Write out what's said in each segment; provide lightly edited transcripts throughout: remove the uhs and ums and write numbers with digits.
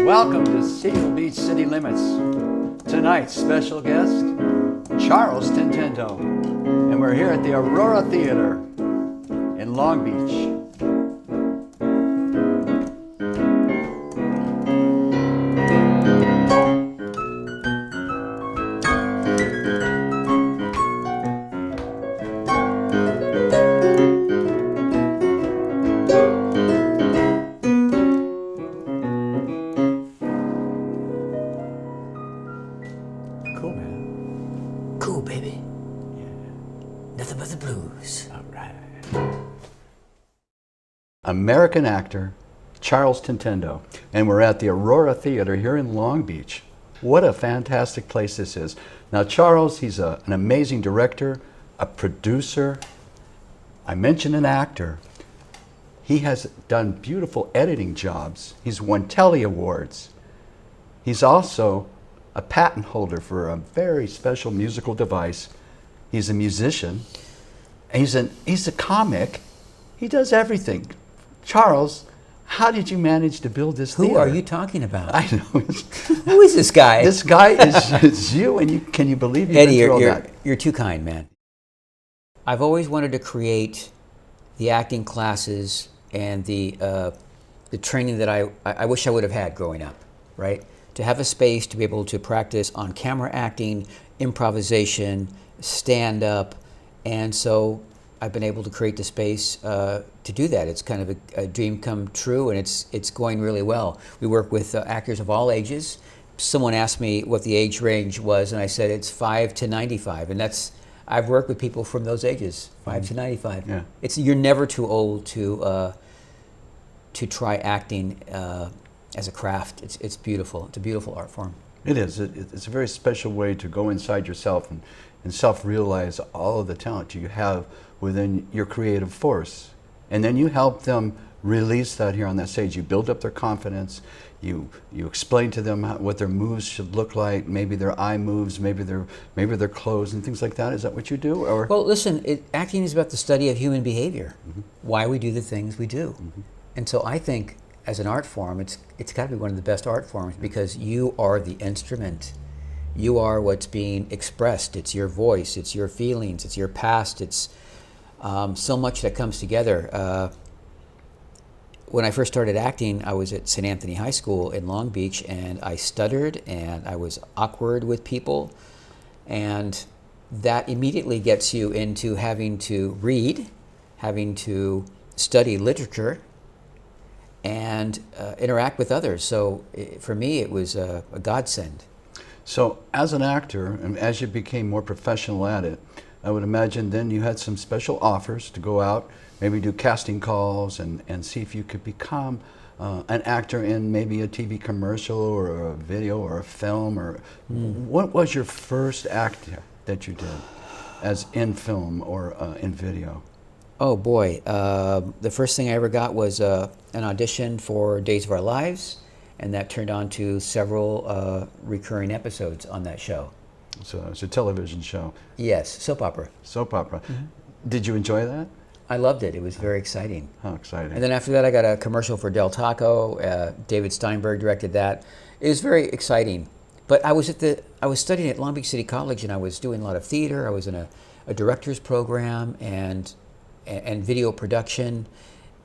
Welcome to Seal Beach City Limits. Tonight's special guest, Charles Tentindo. And we're here at the Aurora Theater in Long Beach. Cool, man. Cool, baby. Nothing but the blues. All right. American actor Charles Tentindo, and we're at the Aurora Theater here in Long Beach. What a fantastic place this is. Now, Charles, he's an amazing director, a producer. I mentioned an actor. He has done beautiful editing jobs. He's won Telly Awards. He's also a patent holder for a very special musical device. He's a musician. He's a comic. He does everything. Charles, how did you manage to build this theater? Who are you talking about? I know. Who is this guy? This guy is you, and can you believe you've Eddie, been through all that? you're too kind, man. I've always wanted to create the acting classes and the training that I wish I would have had growing up, right? To have a space to be able to practice on camera acting, improvisation, stand-up, and so I've been able to create the space to do that. It's kind of a dream come true, and it's going really well. We work with actors of all ages. Someone asked me what the age range was, and I said it's 5 to 95, and I've worked with people from those ages, 5 to 95. Yeah. You're never too old to try acting as a craft. It's beautiful. It's a beautiful art form. It is. It's a very special way to go inside yourself and self-realize all of the talent you have within your creative force. And then you help them release that here on that stage. You build up their confidence. You explain to them what their moves should look like, maybe their eye moves, maybe their clothes and things like that. Is that what you do? Or? Well, listen, acting is about the study of human behavior, why we do the things we do. And so I think as an art form, it's got to be one of the best art forms because you are the instrument. You are what's being expressed. It's your voice, it's your feelings, it's your past, it's so much that comes together. When I first started acting, I was at St. Anthony High School in Long Beach, and I stuttered and I was awkward with people, and that immediately gets you into having to read, having to study literature, and interact with others. So for me, it was a godsend. So as an actor, and as you became more professional at it, I would imagine then you had some special offers to go out, maybe do casting calls and see if you could become an actor in maybe a TV commercial or a video or a film. Or what was your first act that you did as in film or in video? Oh boy, the first thing I ever got was an audition for Days of Our Lives, and that turned on to several recurring episodes on that show. So it's a television show. Yes, soap opera. Soap opera. Did you enjoy that? I loved it. It was very exciting. How exciting. And then after that, I got a commercial for Del Taco. David Steinberg directed that. It was very exciting. But I was studying at Long Beach City College, and I was doing a lot of theater. I was in a director's program and video production.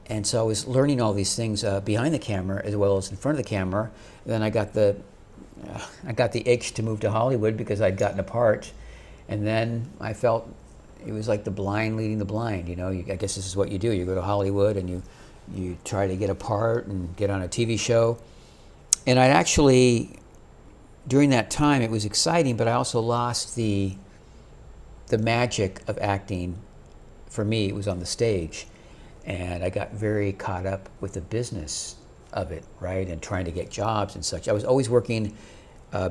And so I was learning all these things behind the camera as well as in front of the camera. And then I got the itch to move to Hollywood because I'd gotten a part. And then I felt it was like the blind leading the blind. You know, I guess this is what you do. You go to Hollywood and you try to get a part and get on a TV show. And I actually, during that time, it was exciting, but I also lost the magic of acting. For me, it was on the stage. And I got very caught up with the business of it, right? And trying to get jobs and such. I was always working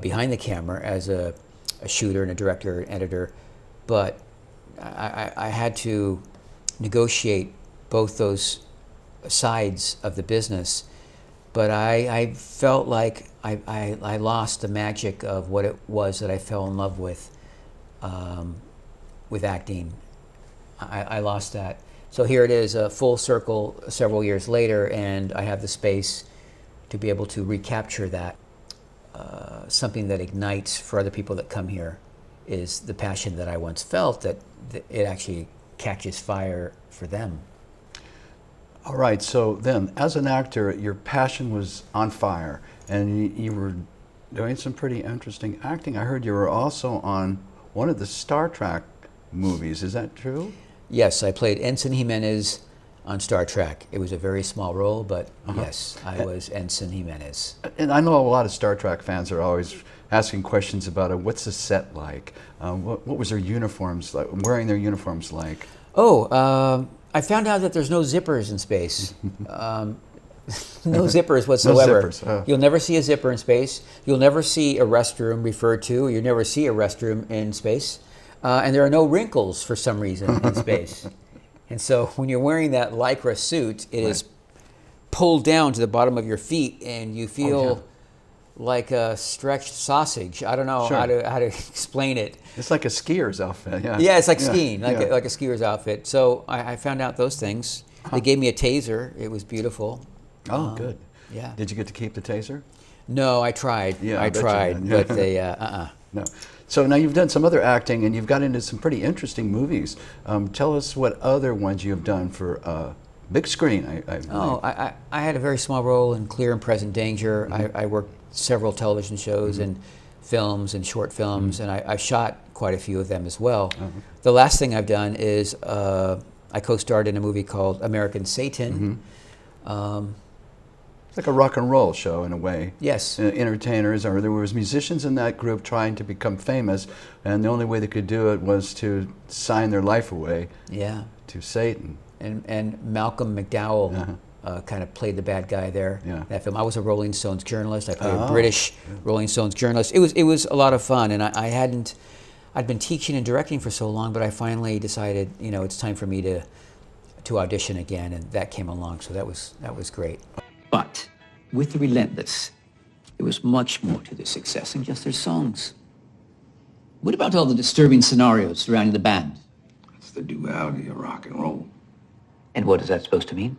behind the camera as a shooter and a director and editor, but I had to negotiate both those sides of the business. But I felt like I lost the magic of what it was that I fell in love with acting. I lost that. So here it is, a full circle several years later, and I have the space to be able to recapture that. Something that ignites for other people that come here is the passion that I once felt, that it actually catches fire for them. All right, so then, as an actor, your passion was on fire, and you were doing some pretty interesting acting. I heard you were also on one of the Star Trek movies. Is that true? Yes, I played Ensign Jimenez on Star Trek. It was a very small role, but yes, I was Ensign Jimenez. And I know a lot of Star Trek fans are always asking questions about it. What's the set like? What was their uniforms like? Wearing their uniforms like? I found out that there's no zippers in space. No zippers whatsoever. No zippers. You'll never see a zipper in space. You'll never see a restroom referred to. You'll never see a restroom in space. And there are no wrinkles for some reason in space. And so when you're wearing that Lycra suit, it is pulled down to the bottom of your feet, and you feel like a stretched sausage. I don't know how to explain it. It's like a skier's outfit. Yeah, yeah, it's like skiing, like a skier's outfit. So I found out those things. They gave me a taser. It was beautiful. Oh, good. Yeah. Did you get to keep the taser? No, I tried. Yeah, I tried, but they No. So now you've done some other acting, and you've got into some pretty interesting movies. Tell us what other ones you have done for big screen. I had a very small role in Clear and Present Danger. I worked several television shows and films and short films, and I shot quite a few of them as well. The last thing I've done is I co-starred in a movie called American Satan. It's like a rock and roll show in a way. Yes. Entertainers, or there was musicians in that group trying to become famous, and the only way they could do it was to sign their life away to Satan. And Malcolm McDowell kind of played the bad guy there. That film. I was a Rolling Stones journalist. I played a British Rolling Stones journalist. It was a lot of fun, and I'd been teaching and directing for so long, but I finally decided, it's time for me to audition again, and that came along. So that was great. But with The Relentless, there was much more to their success than just their songs. What about all the disturbing scenarios surrounding the band? It's the duality of rock and roll. And what is that supposed to mean?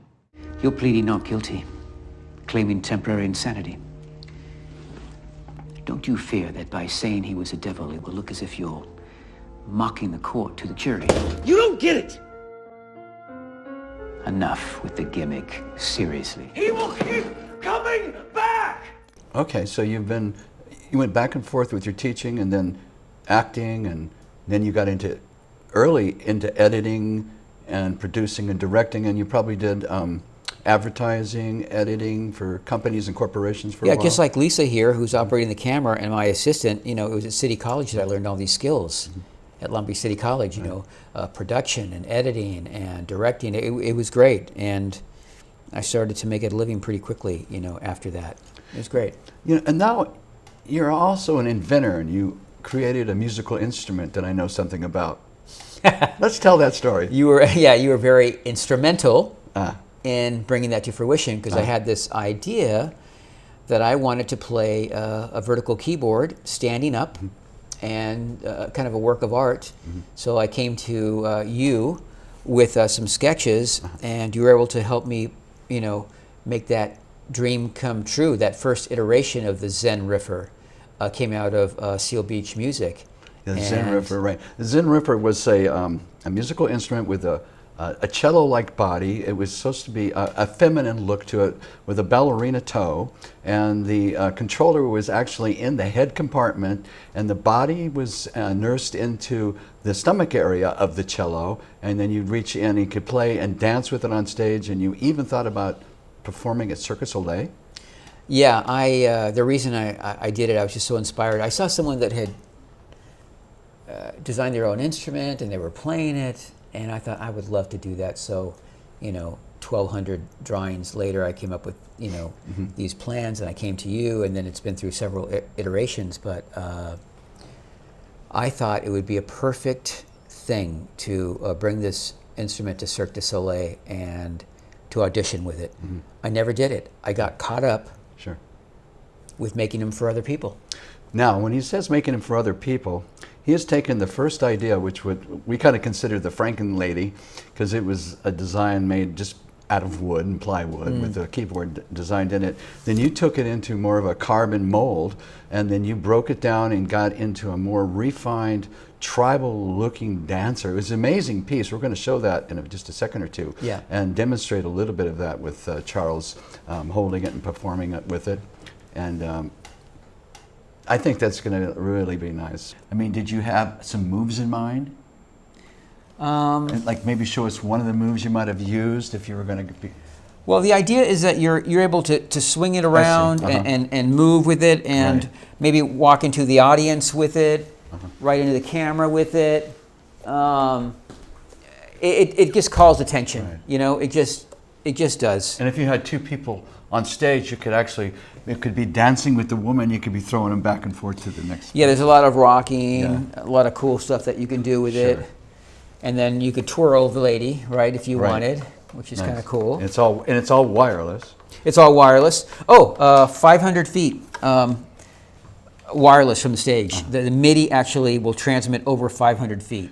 You're pleading not guilty, claiming temporary insanity. Don't you fear that by saying he was a devil, it will look as if you're mocking the court to the jury? You don't get it! Enough with the gimmick. Seriously. He will keep coming back! Okay, so you went back and forth with your teaching and then acting, and then you got early into editing and producing and directing, and you probably did advertising, editing for companies and corporations for a while. Yeah, just like Lisa here, who's operating the camera, and my assistant, it was at City College that I learned all these skills. At Long Beach City College, production and editing and directing. It was great, and I started to make it a living pretty quickly, after that. It was great. And now you're also an inventor, and you created a musical instrument that I know something about. Let's tell that story. You were very instrumental in bringing that to fruition, because I had this idea that I wanted to play a vertical keyboard standing up. And kind of a work of art. So I came to you with some sketches, and you were able to help me, make that dream come true. That first iteration of the Zen Riffer came out of Seal Beach Music. The Zen Riffer, right. The Zen Riffer was a musical instrument with a cello-like body. It was supposed to be a feminine look to it with a ballerina toe, and the controller was actually in the head compartment, and the body was nursed into the stomach area of the cello, and then you'd reach in and you could play and dance with it on stage, and you even thought about performing at Cirque du Soleil? Yeah, the reason I did it, I was just so inspired. I saw someone that had designed their own instrument, and they were playing it, and I thought I would love to do that. So, 1,200 drawings later, I came up with, these plans, and I came to you, and then it's been through several iterations. But I thought it would be a perfect thing to bring this instrument to Cirque du Soleil and to audition with it. I never did it. I got caught up Sure. with making them for other people. Now, when he says making them for other people, he has taken the first idea, which we kind of considered the Franken lady, because it was a design made just out of wood and plywood with a keyboard designed in it. Then you took it into more of a carbon mold, and then you broke it down and got into a more refined, tribal-looking dancer. It was an amazing piece. We're going to show that in just a second or two, Yeah. and demonstrate a little bit of that with Charles holding it and performing it with it. And I think that's going to really be nice. I mean, did you have some moves in mind? And like maybe show us one of the moves you might have used if you were going to be... Well, the idea is that you're able to swing it around and move with it, and Right. maybe walk into the audience with it, right into the camera with it. It just calls attention, Right. It just does. And if you had two people on stage, you could actually, it could be dancing with the woman, you could be throwing them back and forth to the next. Yeah, there's a lot of rocking, Yeah. a lot of cool stuff that you can do with Sure. it. And then you could twirl the lady, right, if you Right. wanted, which is Nice. kind of cool. And it's all wireless. It's all wireless. 500 feet wireless from the stage. The MIDI actually will transmit over 500 feet.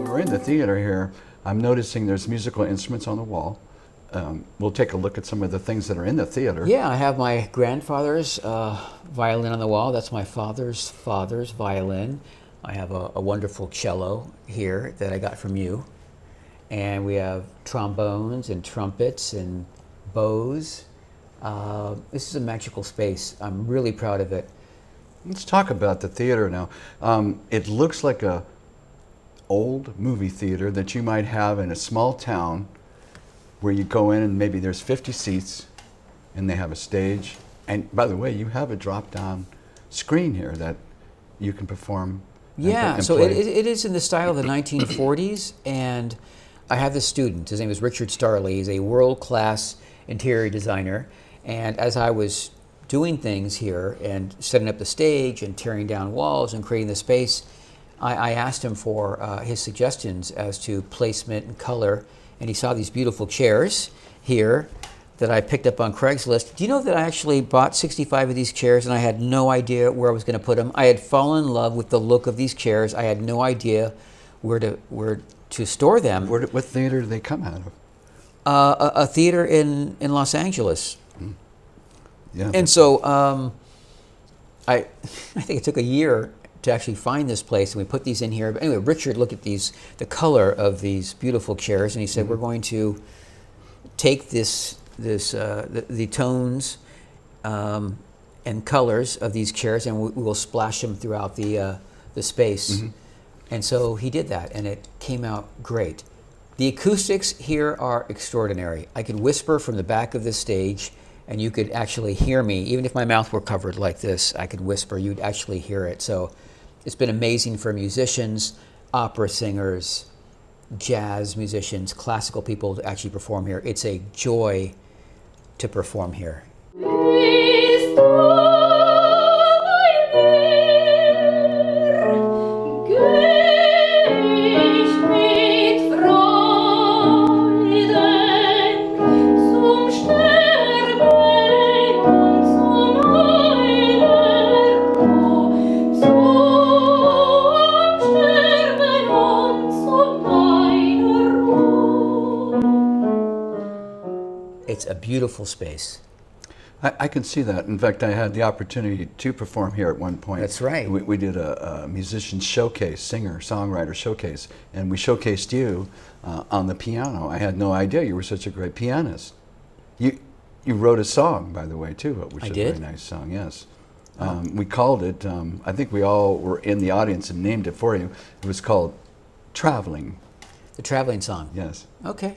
We're in the theater here. I'm noticing there's musical instruments on the wall. We'll take a look at some of the things that are in the theater. Yeah, I have my grandfather's violin on the wall. That's my father's violin. I have a wonderful cello here that I got from you. And we have trombones and trumpets and bows. This is a magical space. I'm really proud of it. Let's talk about the theater now. It looks like a old movie theater that you might have in a small town where you go in and maybe there's 50 seats and they have a stage. And by the way, you have a drop-down screen here that you can perform. Yeah, and so play. it is in the style of the 1940s, and I have this student. His name is Richard Starley. He's a world-class interior designer, and as I was doing things here and setting up the stage and tearing down walls and creating the space, I asked him for his suggestions as to placement and color, and he saw these beautiful chairs here that I picked up on Craigslist. Do you know that I actually bought 65 of these chairs and I had no idea where I was going to put them? I had fallen in love with the look of these chairs. I had no idea where to store them. What theater do they come out of? A theater in Los Angeles. Yeah. And so I think it took a year to actually find this place, and we put these in here. But anyway, Richard looked at the color of these beautiful chairs, and he said, "We're going to take the tones and colors of these chairs, and we will splash them throughout the space." And so he did that, and it came out great. The acoustics here are extraordinary. I could whisper from the back of the stage, and you could actually hear me. Even if my mouth were covered like this, I could whisper. You'd actually hear it. So it's been amazing for musicians, opera singers, jazz musicians, classical people to actually perform here. It's a joy to perform here. It's a beautiful space. I can see that. In fact, I had the opportunity to perform here at one point. That's right. We did a musician showcase, singer-songwriter showcase, and we showcased you on the piano. I had no idea you were such a great pianist. You wrote a song, by the way, too, which is a did? very nice song, yes. We called it, I think we all were in the audience and named it for you. It was called Traveling. The traveling song. Yes. Okay.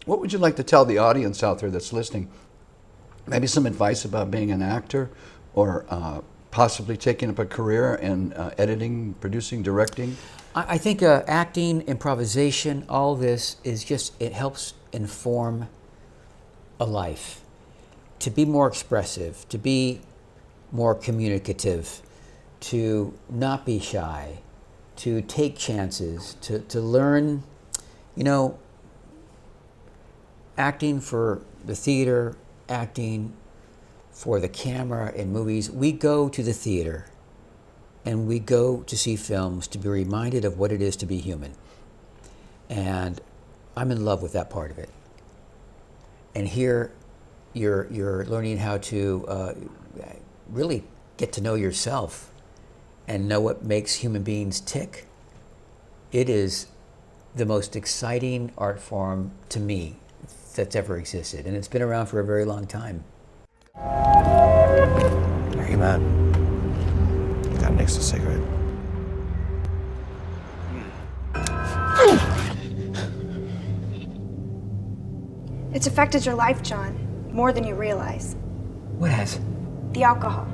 What would you like to tell the audience out there that's listening? Maybe some advice about being an actor, or possibly taking up a career in editing, producing, directing? I think acting, improvisation, all this is just, it helps inform a life. To be more expressive, to be more communicative, to not be shy, to take chances, to learn, you know, acting for the theater, acting for the camera in movies. We go to the theater and we go to see films to be reminded of what it is to be human. And I'm in love with that part of it. And here you're learning how to really get to know yourself and know what makes human beings tick. It is the most exciting art form to me that's ever existed, and it's been around for a very long time. Hey man, got an extra cigarette? It's affected your life, John, more than you realize. What has? The alcohol.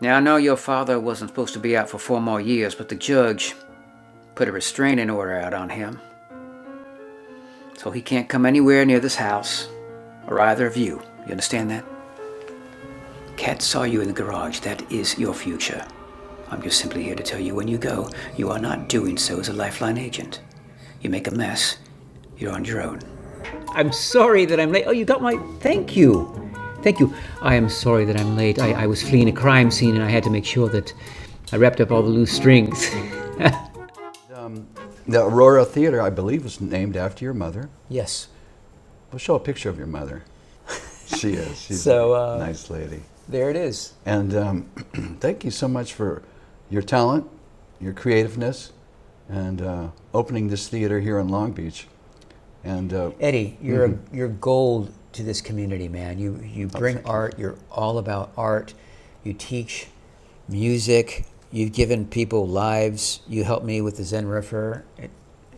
Now, I know your father wasn't supposed to be out for 4 more years, but the judge put a restraining order out on him. So he can't come anywhere near this house, or either of you. You understand that? Kat saw you in the garage. That is your future. I'm just simply here to tell you, when you go, you are not doing so as a Lifeline agent. You make a mess, you're on your own. I'm sorry that I'm late. Oh, you got my... Thank you. Thank you. I am sorry that I'm late. I was fleeing a crime scene and I had to make sure that I wrapped up all the loose strings. The Aurora Theater, I believe, was named after your mother. Yes. We'll show a picture of your mother. She is. She's So, a nice lady. There it is. And thank you so much for your talent, your creativeness, and opening this theater here in Long Beach. And Eddie, you're gold to this community, man. You bring art. You're all about art. You teach music. You've given people lives. You helped me with the Zen Riffer.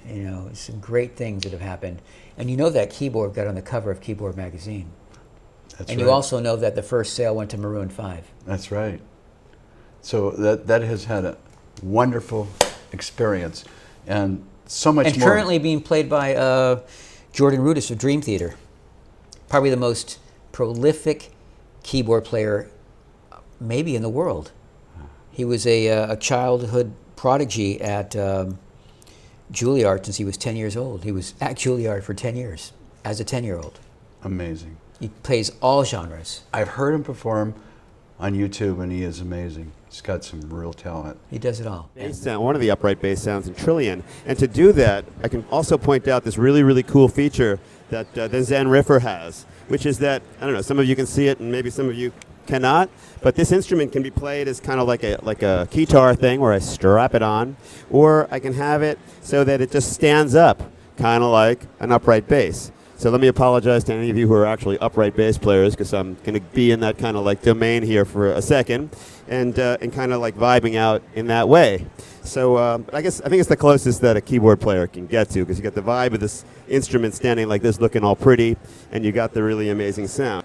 You know, some great things that have happened. And you know that keyboard got on the cover of Keyboard magazine. that's And right. you also know that the first sale went to Maroon 5. That's right. So that has had a wonderful experience, and so much And more. currently being played by Jordan Rudess of Dream Theater. Probably the most prolific keyboard player maybe in the world. He was a childhood prodigy at Juilliard since he was 10 years old. He was at Juilliard for 10 years as a 10-year-old. Amazing. He plays all genres. I've heard him perform on YouTube, and he is amazing. He's got some real talent. He does it all. Bass sound, one of the upright bass sounds in Trillion. And to do that, I can also point out this really, really cool feature that the Zen Riffer has, which is that, I don't know, some of you can see it and maybe some of you cannot, but this instrument can be played as kind of like a guitar thing where I strap it on, or I can have it so that it just stands up, kind of like an upright bass. So let me apologize to any of you who are actually upright bass players, because I'm going to be in that kind of like domain here for a second, and kind of like vibing out in that way. So I think it's the closest that a keyboard player can get to, because you got the vibe of this instrument standing like this, looking all pretty, and you got the really amazing sound.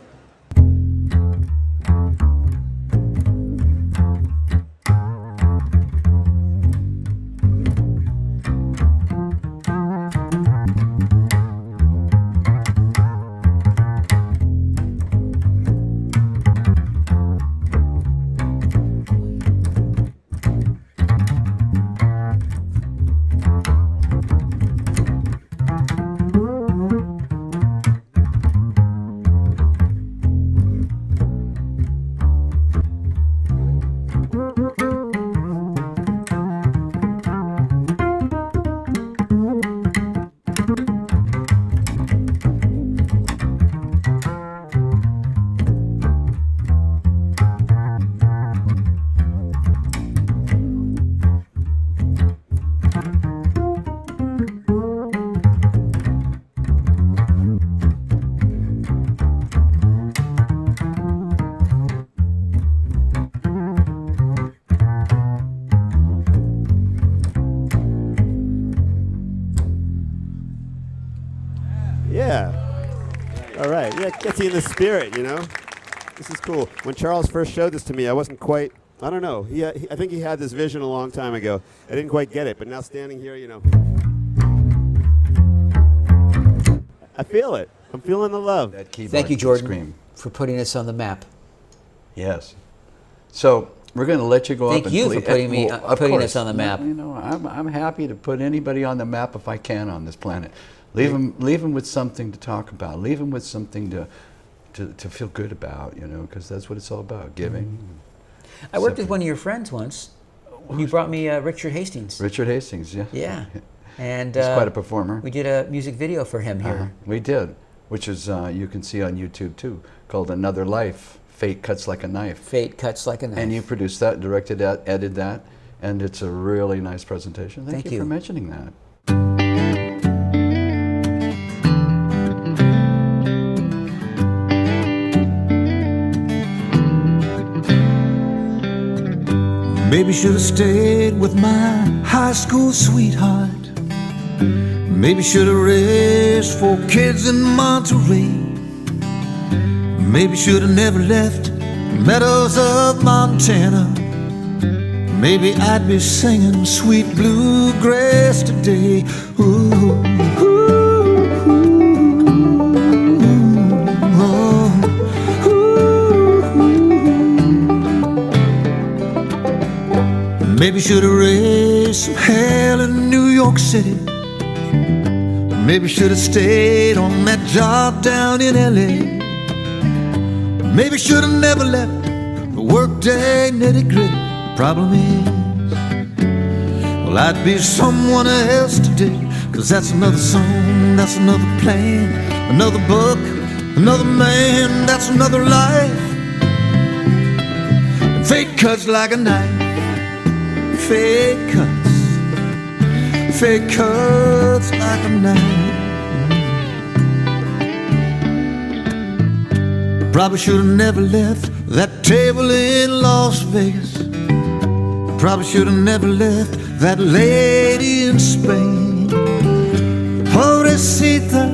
Yeah. All right. Yeah, it gets you in the spirit, you know? This is cool. When Charles first showed this to me, I wasn't quite, I don't know. I think he had this vision a long time ago. I didn't quite get it, but now standing here, you know, I feel it. I'm feeling the love. That keyboard Thank you, can Jordan, scream. for putting us on the map. Yes. So we're going to let you go Thank up and you play- for putting me- of putting course. us on the map. You know, I'm happy to put anybody on the map if I can on this planet. Leave them with something to talk about. Leave them with something to feel good about, you know, because that's what it's all about, giving. I worked with one of your friends once. You brought me Richard Hastings. Richard Hastings, yeah. Yeah. And He's quite a performer. we did a music video for him here. We did, which is you can see on YouTube too, called Another Life, Fate Cuts Like a Knife. Fate Cuts Like a Knife. And you produced that, directed that, edited that, and it's a really nice presentation. Thank you for mentioning that. Maybe should have stayed with my high school sweetheart. Maybe should have raised 4 kids in Monterey. Maybe should have never left the meadows of Montana. Maybe I'd be singing sweet bluegrass today. Ooh, ooh, ooh, oh, ooh. Maybe should have raised some hell in New York City. Maybe should have stayed on that job down in LA. Maybe should have never left the workday nitty-gritty. Problem is, well, I'd be someone else today. 'Cause that's another song, that's another plan, another book, another man, that's another life. And fate cuts like a knife. Fate cuts like a knife. Probably should have never left that table in Las Vegas. Probably should have never left that lady in Spain. Pobrecita,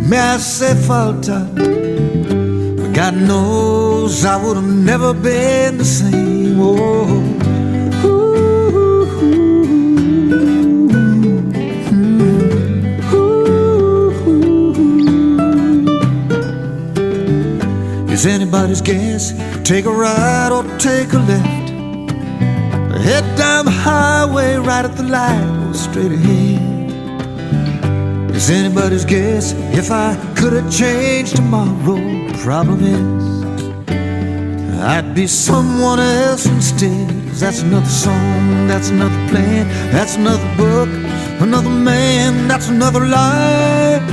me hace falta. But God knows I would have never been the same. Oh. It's anybody's guess. Take a right or take a left. Head down the highway right at the light, go straight ahead. It's anybody's guess if I could have changed tomorrow. Problem is, I'd be someone else instead. 'Cause that's another song, that's another plan, that's another book, another man, that's another life.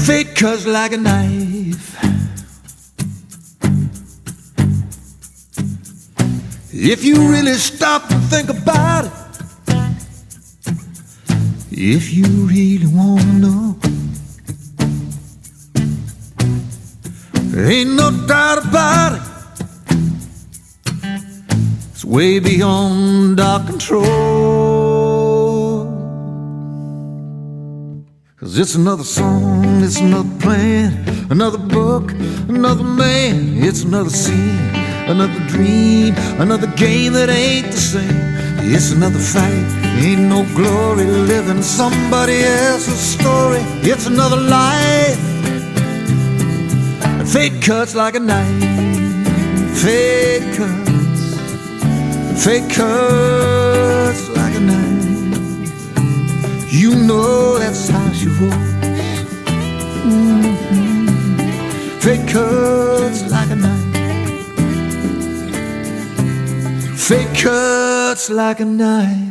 Fate cuts like a knife. If you really stop and think about it, if you really wanna know, ain't no doubt about it, it's way beyond our control. 'Cause it's another song, it's another plan, another book, another man, it's another scene, another dream, another game that ain't the same. It's another fight, ain't no glory living somebody else's story. It's another life. Fate cuts like a knife. Fate cuts. Fate cuts like a knife. You know that's how she rolls. Fate cuts like a knife. Fate cuts like a knife.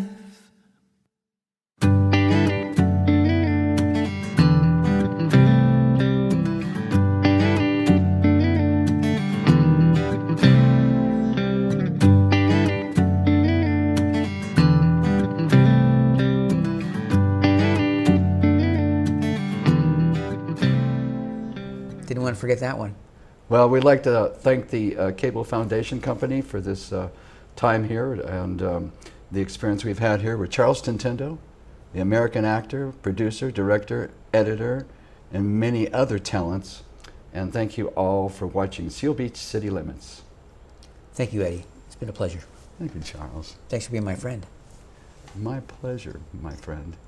Didn't want to forget that one. Well, we'd like to thank the Cable Foundation Company for this time here and the experience we've had here with Charles Tentindo, the American actor, producer, director, editor, and many other talents. And thank you all for watching Seal Beach City Limits. Thank you, Eddie. It's been a pleasure. Thank you, Charles. Thanks for being my friend. My pleasure, my friend.